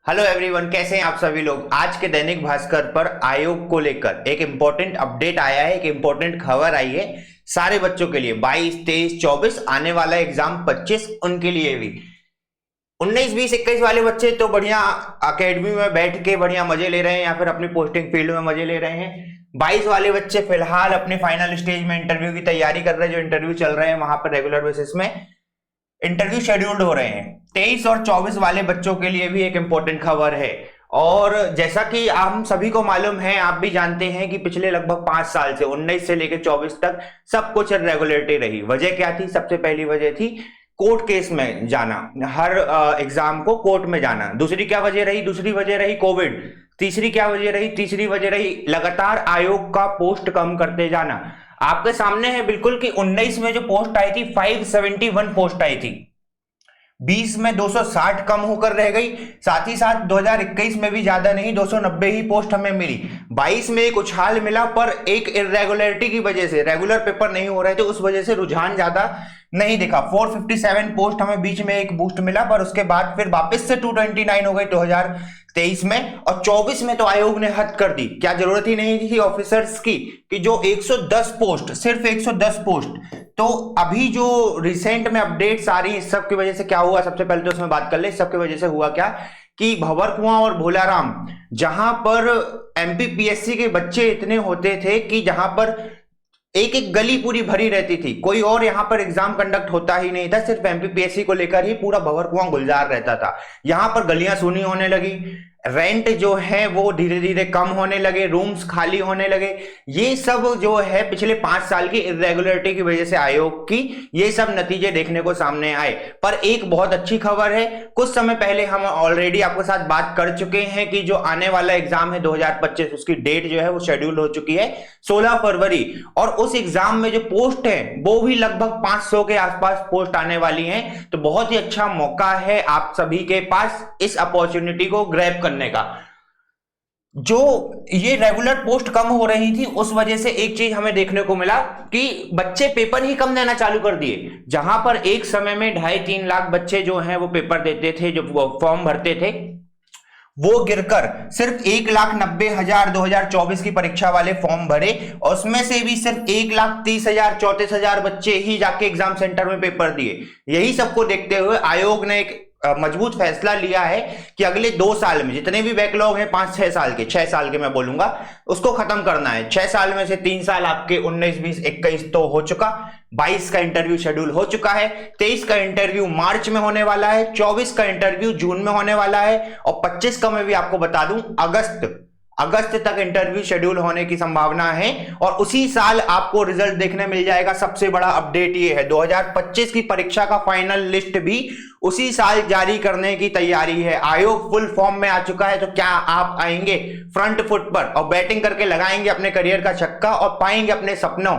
Hello everyone, कैसे हैं आप सभी लोग। आज के दैनिक भास्कर पर आयोग को लेकर एक इंपॉर्टेंट अपडेट आया है, एक इंपॉर्टेंट खबर आई है सारे बच्चों के लिए। 22, 23, 24 आने वाला एग्जाम 25 उनके लिए भी। 19, 20, 21 वाले बच्चे तो बढ़िया अकेडमी में बैठ के बढ़िया मजे ले रहे हैं या फिर अपनी पोस्टिंग फील्ड में मजे ले रहे हैं। 22 वाले बच्चे फिलहाल अपने फाइनल स्टेज में इंटरव्यू की तैयारी कर रहे हैं। जो इंटरव्यू चल रहे हैं वहां पर रेगुलर बेसिस में इंटरव्यू शेड्यूल्ड हो रहे हैं। 23 और 24 वाले बच्चों के लिए भी एक इंपॉर्टेंट खबर है। और जैसा कि हम सभी को मालूम है, आप भी जानते हैं कि पिछले लगभग 5 साल से 19 से लेकर 24 तक सब कुछ इरेगुलरिटी रही। वजह क्या थी? सबसे पहली वजह थी कोर्ट केस में जाना, हर एग्जाम को कोर्ट में जाना। दूसरी क्या वजह रही? दूसरी वजह रही कोविड। तीसरी क्या वजह रही? तीसरी वजह रही लगातार आयोग का पोस्ट कम करते जाना। आपके सामने है बिल्कुल कि 19 में जो पोस्ट आई थी 571 पोस्ट आई थी, 20 में 260 कम होकर रह गई। साथ ही साथ 2021 में भी ज्यादा नहीं, 290 ही पोस्ट हमें मिली। 22 में एक उछाल मिला, पर एक इरेगुलरिटी की वजह से, रेगुलर पेपर नहीं हो रहे थे, उस वजह से रुझान ज्यादा नहीं दिखा। 457 पोस्ट हमें बीच में एक बूस्ट मिला, पर उसके बाद फिर वापस से 229 हो गई 2023 में। और 24 में तो आयोग ने हद कर दी। क्या जरूरत ही नहीं थी ऑफिसर्स की कि जो 110 पोस्ट, सिर्फ 110 पोस्ट। तो अभी जो रिसेंट में अपडेट्स आ रही है, इस सब की वजह से क्या हुआ, सबसे पहले तो उसमें बात कर ले। इस सब की वजह से हुआ क्या कि भंवर कुआं और भोलाराम, जहां पर एमपीपीएससी के बच्चे इतने होते थे कि जहां पर एक एक गली पूरी भरी रहती थी, कोई और यहां पर एग्जाम कंडक्ट होता ही नहीं था, सिर्फ एमपीपीएससी को लेकर ही पूरा भंवर कुआं गुलजार रहता था। यहां पर गलियां सूनी होने लगी, रेंट जो है वो धीरे धीरे कम होने लगे, रूम्स खाली होने लगे। ये सब जो है पिछले 5 साल की इरेगुलरिटी की वजह से आयोग की ये सब नतीजे देखने को सामने आए। पर एक बहुत अच्छी खबर है, कुछ समय पहले हम ऑलरेडी आपके साथ बात कर चुके हैं कि जो आने वाला एग्जाम है 2025, उसकी डेट जो है वो शेड्यूल हो चुकी है 16 फरवरी। और उस एग्जाम में जो पोस्ट है वो भी लगभग 500 के आसपास पोस्ट आने वाली है। तो बहुत ही अच्छा मौका है आप सभी के पास इस अपॉर्चुनिटी को ग्रैब करने का। जो ये रेगुलर पोस्ट कम हो रही थी, उस वजह से एक चीज हमें देखने को मिला कि बच्चे पेपर ही कम देना चालू कर दिए। जहां पर एक समय में 2.5-3 लाख बच्चे जो हैं वो पेपर देते थे, जो फॉर्म भरते थे, वो गिरकर सिर्फ 1,90,000 2024 की परीक्षा वाले फॉर्म भरे। और उसमें से भी सिर्फ 1,30,000 34,000 बच्चे ही जाके एग्जाम सेंटर में पेपर दिए। यही सबको देखते हुए आयोग ने एक मजबूत फैसला लिया है कि अगले 2 साल में जितने भी बैकलॉग हैं, 5-6 साल के, 6 साल के मैं बोलूंगा, उसको खत्म करना है। 6 साल में से 3 साल आपके 19, 20, 21 तो हो चुका, 22 का इंटरव्यू शेड्यूल हो चुका है, 23 का इंटरव्यू मार्च में होने वाला है, 24 का इंटरव्यू जून में होने वाला है, और 25 का मैं भी आपको बता दूं अगस्त तक इंटरव्यू शेड्यूल होने की संभावना है। और उसी साल आपको रिजल्ट देखने मिल जाएगा। सबसे बड़ा अपडेट ये है 2025 की परीक्षा का फाइनल लिस्ट भी उसी साल जारी करने की तैयारी है। आयोग फुल फॉर्म में आ चुका है। तो क्या आप आएंगे फ्रंट फुट पर और बैटिंग करके लगाएंगे अपने करियर का छक्का और पाएंगे अपने सपनों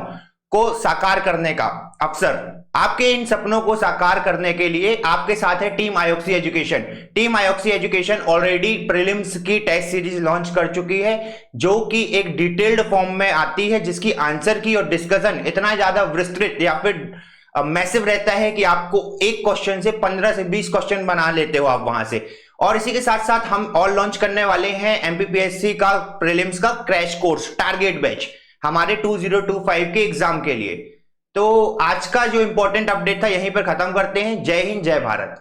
को साकार करने का अवसर? आपके इन सपनों को साकार करने के लिए आपके साथ है team Ayoxi education. Team Ayoxi education already prelims की टेस्ट सीरीज लॉन्च कर चुकी है, जो कि एक डिटेल्ड फॉर्म में आती है, जिसकी आंसर की और डिस्कशन इतना ज्यादा विस्तृत या फिर मैसिव रहता है कि आपको एक क्वेश्चन से 15 से 20 क्वेश्चन बना लेते हो आप वहां से। और इसी के साथ साथ हम और लॉन्च करने वाले हैं एमपीपीएससी का प्रीलिम्स का क्रैश कोर्स, टारगेट बैच, हमारे 2025 के एग्जाम के लिए। तो आज का जो इंपॉर्टेंट अपडेट था यहीं पर खत्म करते हैं। जय हिंद, जय भारत।